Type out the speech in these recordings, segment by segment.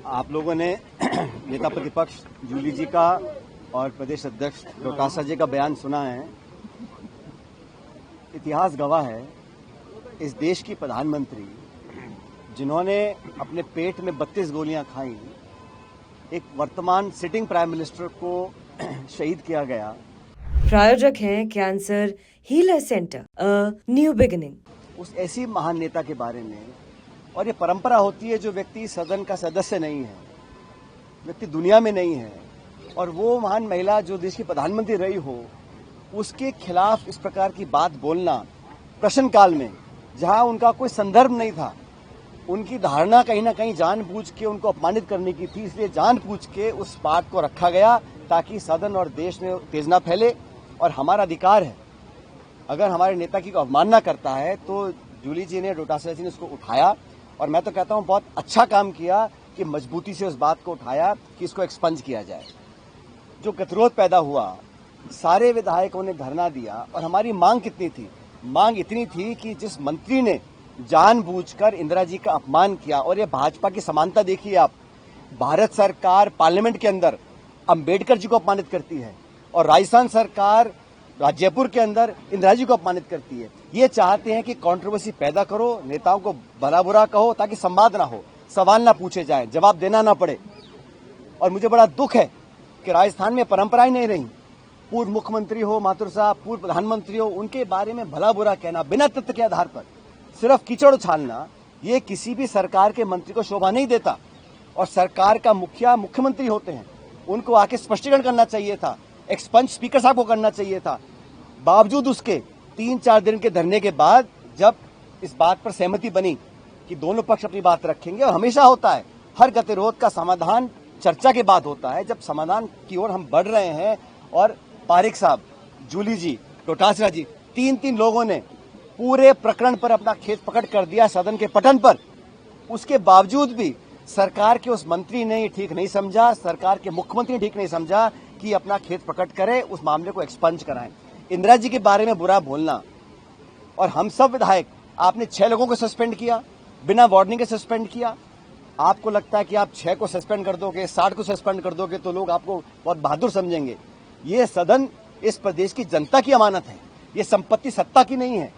आप लोगों ने नेता प्रतिपक्ष जूली जी का और प्रदेश अध्यक्ष डोटासरा जी का बयान सुना है। इतिहास गवाह है, इस देश की प्रधानमंत्री जिन्होंने अपने पेट में 32 गोलियां खाई, एक वर्तमान सिटिंग प्राइम मिनिस्टर को शहीद किया गया। प्रायोजक हैं cancer healer centre, a new beginning. उस ऐसी महान नेता के बारे में, और ये परंपरा होती है जो व्यक्ति सदन का सदस्य नहीं है, व्यक्ति दुनिया में नहीं है, और वो महान महिला जो देश की प्रधानमंत्री रही हो, उसके खिलाफ इस प्रकार की बात बोलना प्रश्नकाल में, जहां उनका कोई संदर्भ नहीं था, उनकी धारणा कहीं ना कहीं जानबूझ के उनको अपमानित करने की थी, इसलिए जानबूझ के उस बात को रखा गया ताकि सदन और देश में उत्तेजना फैले। और हमारा अधिकार है, अगर हमारे नेता की अवमानना करता है तो जूली जी ने, डोटासरा जी ने उसको उठाया, और मैं तो कहता हूं बहुत अच्छा काम किया कि मजबूती से उस बात को उठाया कि इसको एक्सपंज किया जाए। जो गतिरोध पैदा हुआ, सारे विधायकों ने धरना दिया, और हमारी मांग कितनी थी? मांग इतनी थी कि जिस मंत्री ने जानबूझकर इंदिरा जी का अपमान किया, और ये भाजपा की समानता देखिए आप, भारत सरकार पार्लियामेंट के अंदर अंबेडकर जी को अपमानित करती है और राजस्थान सरकार जयपुर के अंदर इंदिरा जी को अपमानित करती है। ये चाहते हैं कि कंट्रोवर्सी पैदा करो, नेताओं को भला बुरा कहो ताकि संवाद ना हो, सवाल ना पूछे जाए, जवाब देना ना पड़े। और मुझे बड़ा दुख है कि राजस्थान में परंपराएं नहीं रही। पूर्व मुख्यमंत्री हो माथुर साहब, पूर्व प्रधानमंत्री हो, उनके बारे में भला बुरा कहना बिना तथ्य के आधार पर, सिर्फ कीचड़ उछालना, ये किसी भी सरकार के मंत्री को शोभा नहीं देता। और सरकार का मुखिया मुख्यमंत्री होते हैं, उनको आके स्पष्टीकरण करना चाहिए था, एक्सपंज स्पीकर साहब को करना चाहिए था। बावजूद उसके 3-4 दिन के धरने के बाद जब इस बात पर सहमति बनी कि दोनों पक्ष अपनी बात रखेंगे, और हमेशा होता है, हर गतिरोध का समाधान चर्चा के बाद होता है। जब समाधान की ओर हम बढ़ रहे हैं, और पारिक साहब, जूली जी, डोटासरा जी, 3 लोगों ने पूरे प्रकरण पर अपना खेत पकड़ कर दिया सदन के पटन पर, उसके बावजूद भी सरकार के उस मंत्री ने ठीक नहीं समझा, सरकार के मुख्यमंत्री ने ठीक नहीं समझा कि अपना खेत पकड़ करे, उस मामले को एक्सपंज कराएं। इंदिरा जी के बारे में बुरा बोलना, और हम सब विधायक, आपने 6 लोगों को सस्पेंड किया, बिना वार्निंग के सस्पेंड किया। आपको लगता है कि आप 6 को सस्पेंड कर दोगे, 60 को सस्पेंड कर दोगे तो लोग आपको बहुत बहादुर समझेंगे। ये सदन इस प्रदेश की जनता की अमानत है, ये संपत्ति सत्ता की नहीं है।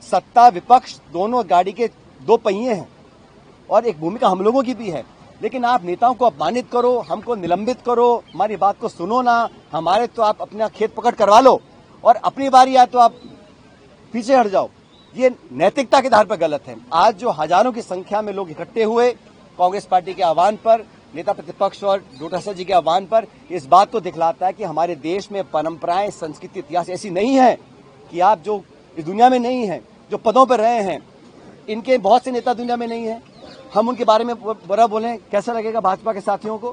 सत्ता विपक्ष दोनों गाड़ी के 2 पहिए हैं, और एक भूमिका हम लोगों की भी है। लेकिन आप नेताओं को अपमानित करो, हमको निलंबित करो, हमारी बात को सुनो ना, हमारे तो आप अपना खेत पकड़ करवा लो, और अपनी बारी आए तो आप पीछे हट जाओ। ये नैतिकता के आधार पर गलत है। आज जो हजारों की संख्या में लोग इकट्ठे हुए कांग्रेस पार्टी के आह्वान पर, नेता प्रतिपक्ष और डोटासरा जी के आह्वान पर, इस बात को दिखलाता है कि हमारे देश में परंपराएं, संस्कृति, इतिहास ऐसी नहीं है कि आप जो इस दुनिया में नहीं है, जो पदों पर रहे हैं, इनके बहुत से नेता दुनिया में नहीं है, हम उनके बारे में बुरा बोलें, कैसा लगेगा भाजपा के साथियों को?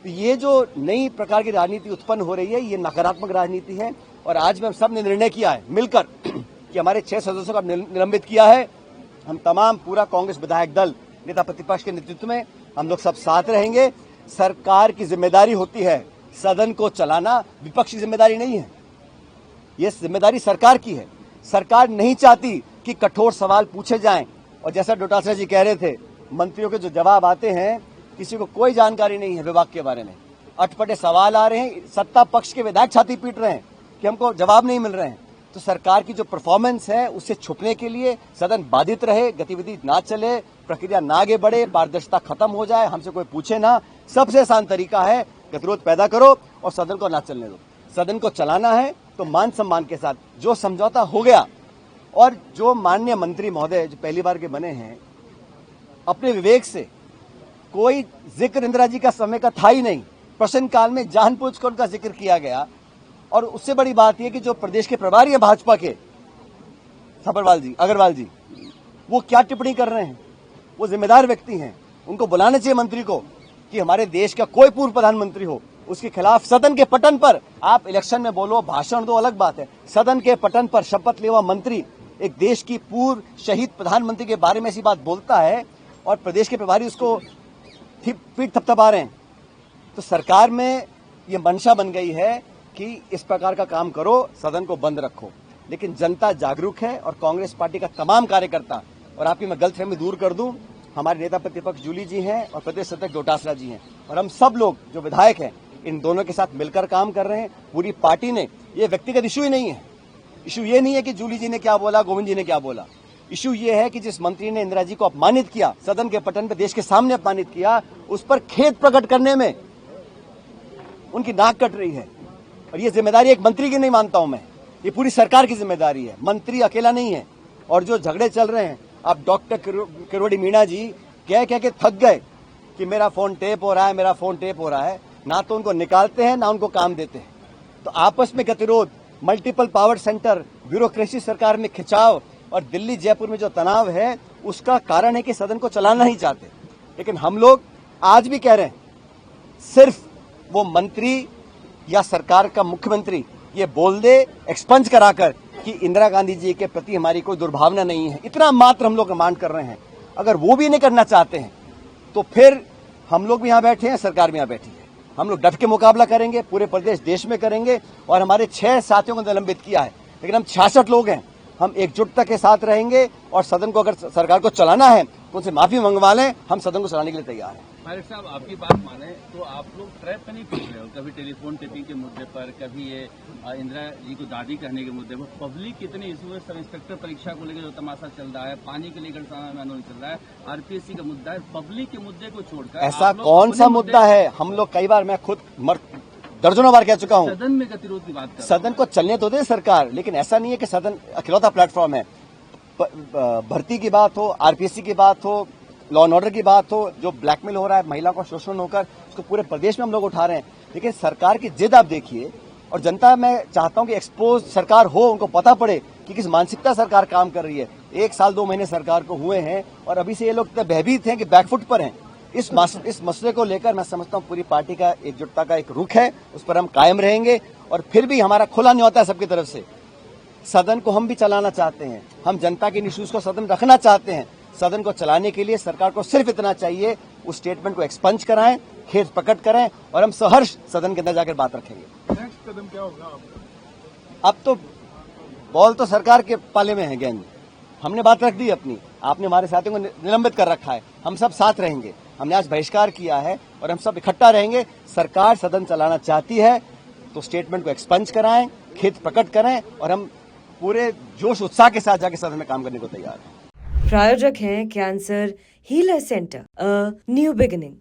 तो ये जो नई प्रकार की राजनीति उत्पन्न हो रही है, ये नकारात्मक राजनीति है। और आज में सब ने निर्णय किया है मिलकर कि हमारे 6 सदस्यों का निलंबित किया है। हम तमाम पूरा कांग्रेस विधायक दल, नेता प्रतिपक्ष के नेतृत्व में हम लोग सब साथ रहेंगे। सरकार की जिम्मेदारी होती है सदन को चलाना, विपक्ष की जिम्मेदारी नहीं है। ये जिम्मेदारी सरकार की है। सरकार नहीं चाहती कि कठोर सवाल पूछे जाएं, और जैसा डोटासरा जी कह रहे थे, मंत्रियों के जो जवाब आते हैं, किसी को कोई जानकारी नहीं है विभाग के बारे में, अटपटे सवाल आ रहे हैं, सत्ता पक्ष के विधायक छाती पीट रहे हैं कि हमको जवाब नहीं मिल रहे हैं। तो सरकार की जो परफॉर्मेंस है, उससे छुपने के लिए सदन बाधित रहे, गतिविधि ना चले, प्रक्रिया ना आगे बढ़े, पारदर्शिता खत्म हो जाए, हमसे कोई पूछे ना, सबसे आसान तरीका है गतिरोध पैदा करो और सदन को ना चलने दो। सदन को चलाना है तो मान सम्मान के साथ, जो समझौता हो गया, और जो माननीय मंत्री महोदय जो पहली बार के बने हैं, अपने विवेक से, कोई जिक्र इंदिरा जी का समय का था ही नहीं, प्रश्नकाल में जानबूझकर उनका जिक्र किया गया। और उससे बड़ी बात यह कि जो प्रदेश के प्रभारी है भाजपा के, अग्रवाल जी, वो क्या टिप्पणी कर रहे हैं? वो जिम्मेदार व्यक्ति हैं, उनको बुलाना चाहिए मंत्री को कि हमारे देश का कोई पूर्व प्रधानमंत्री हो, उसके खिलाफ सदन के पटन पर आप इलेक्शन में बोलो, भाषण दो, अलग बात है। सदन के पटन पर शपथ लेवा मंत्री एक देश की पूर्व शहीद प्रधानमंत्री के बारे में ऐसी बात बोलता है, और प्रदेश के प्रभारी उसको पीठ थपथपा रहे हैं। तो सरकार में ये मंशा बन गई है कि इस प्रकार का काम करो, सदन को बंद रखो। लेकिन जनता जागरूक है, और कांग्रेस पार्टी का तमाम कार्यकर्ता, और आपकी मैं गलतफहमी दूर कर दूं, हमारे नेता प्रतिपक्ष जूली जी हैं और प्रदेश अध्यक्ष डोटासरा जी हैं, और हम सब लोग जो विधायक हैं इन दोनों के साथ मिलकर काम कर रहे हैं। पूरी पार्टी ने, ये व्यक्तिगत इशू ही नहीं है, इशू ये नहीं है कि जूली जी ने क्या बोला, गोविंद जी ने क्या बोला। इशू ये है कि जिस मंत्री ने इंदिरा जी को अपमानित किया, सदन के पटन पर देश के सामने अपमानित किया, उस पर खेद प्रकट करने में उनकी नाक कट रही है। और ये जिम्मेदारी एक मंत्री की नहीं मानता हूं मैं, ये पूरी सरकार की जिम्मेदारी है, मंत्री अकेला नहीं है। और जो झगड़े चल रहे हैं, अब डॉक्टर किरोड़ी मीणा जी कह के थक गए कि मेरा फोन टेप हो रहा है, मेरा फोन टेप हो रहा है। ना तो उनको निकालते हैं, ना उनको काम देते हैं। तो आपस में गतिरोध, मल्टीपल पावर सेंटर, ब्यूरोक्रेसी सरकार में खिंचाव और दिल्ली जयपुर में जो तनाव है, उसका कारण है कि सदन को चलाना ही चाहते। लेकिन हम लोग आज भी कह रहे हैं, सिर्फ वो मंत्री या सरकार का मुख्यमंत्री ये बोल दे एक्सपंज कराकर कि इंदिरा गांधी जी के प्रति हमारी कोई दुर्भावना नहीं है, इतना मात्र हम लोग डिमांड कर रहे हैं। अगर वो भी नहीं करना चाहते हैं तो फिर हम लोग भी यहाँ बैठे हैं, सरकार भी यहाँ बैठी है। हम लोग डट के मुकाबला करेंगे, पूरे प्रदेश देश में करेंगे। और हमारे 6 साथियों को निलंबित किया है, लेकिन हम 66 लोग हैं, हम एकजुटता के साथ रहेंगे। और सदन को अगर सरकार को चलाना है तो उनसे माफी मंगवा लें, हम सदन को चलाने के लिए तैयार हैं। पायलट साहब, आपकी बात माने तो आप लोग ट्रैप पे नहीं फंस रहे हो, कभी टेलीफोन टेपिंग के मुद्दे पर, कभी ये इंदिरा जी को दादी कहने के मुद्दे पर। पब्लिक कितने इशू है, सब इंस्पेक्टर परीक्षा को लेकर जो तमाशा चल रहा है, पानी के लेकर आंदोलन चल रहा है, आरपीएससी का मुद्दा है, पब्लिक के मुद्दे को छोड़कर ऐसा कौन सा मुद्दा है? हम लोग कई बार, मैं खुद दर्जनों बार कह चुका हूँ, सदन में गतिरोध की बात कर, सदन को चलने तो दे सरकार, लेकिन ऐसा नहीं है कि सदन अकेलौता प्लेटफॉर्म है। भर्ती की बात हो, आरपीएससी की बात हो, लॉ एंड ऑर्डर की बात हो, जो ब्लैकमेल हो रहा है महिला को शोषण होकर, उसको पूरे प्रदेश में हम लोग उठा रहे हैं। लेकिन सरकार की जिद आप देखिए, और जनता, मैं चाहता हूं कि एक्सपोज सरकार हो, उनको पता पड़े कि किस मानसिकता सरकार काम कर रही है। 1 साल 2 महीने सरकार को हुए हैं और अभी से ये लोग इतने भयभीत हैं कि बैकफुट पर हैं। इस मसले को लेकर मैं समझता हूं पूरी पार्टी का एकजुटता का एक रुख है, उस पर हम कायम रहेंगे। और फिर भी हमारा खुला न्योता है सबकी तरफ से, सदन को हम भी चलाना चाहते हैं, हम जनता के इश्यूज को सदन रखना चाहते हैं। सदन को चलाने के लिए सरकार को सिर्फ इतना चाहिए, उस स्टेटमेंट को एक्सपंज कराएं, खेद प्रकट करें, और हम सहर्ष सदन के अंदर जाकर बात रखेंगे। नेक्स्ट कदम क्या होगा? अब तो बॉल तो सरकार के पाले में है, गेंद हमने बात रख दी अपनी, आपने हमारे साथियों को निलंबित कर रखा है, हम सब साथ रहेंगे। हमने आज बहिष्कार किया है और हम सब इकट्ठा रहेंगे। सरकार सदन चलाना चाहती है तो स्टेटमेंट को एक्सपंज कराएं, खेद प्रकट करें, और हम पूरे जोश उत्साह के साथ जाके सदन में काम करने को तैयार हैं। प्रायोजक हैं cancer healer centre, a new beginning.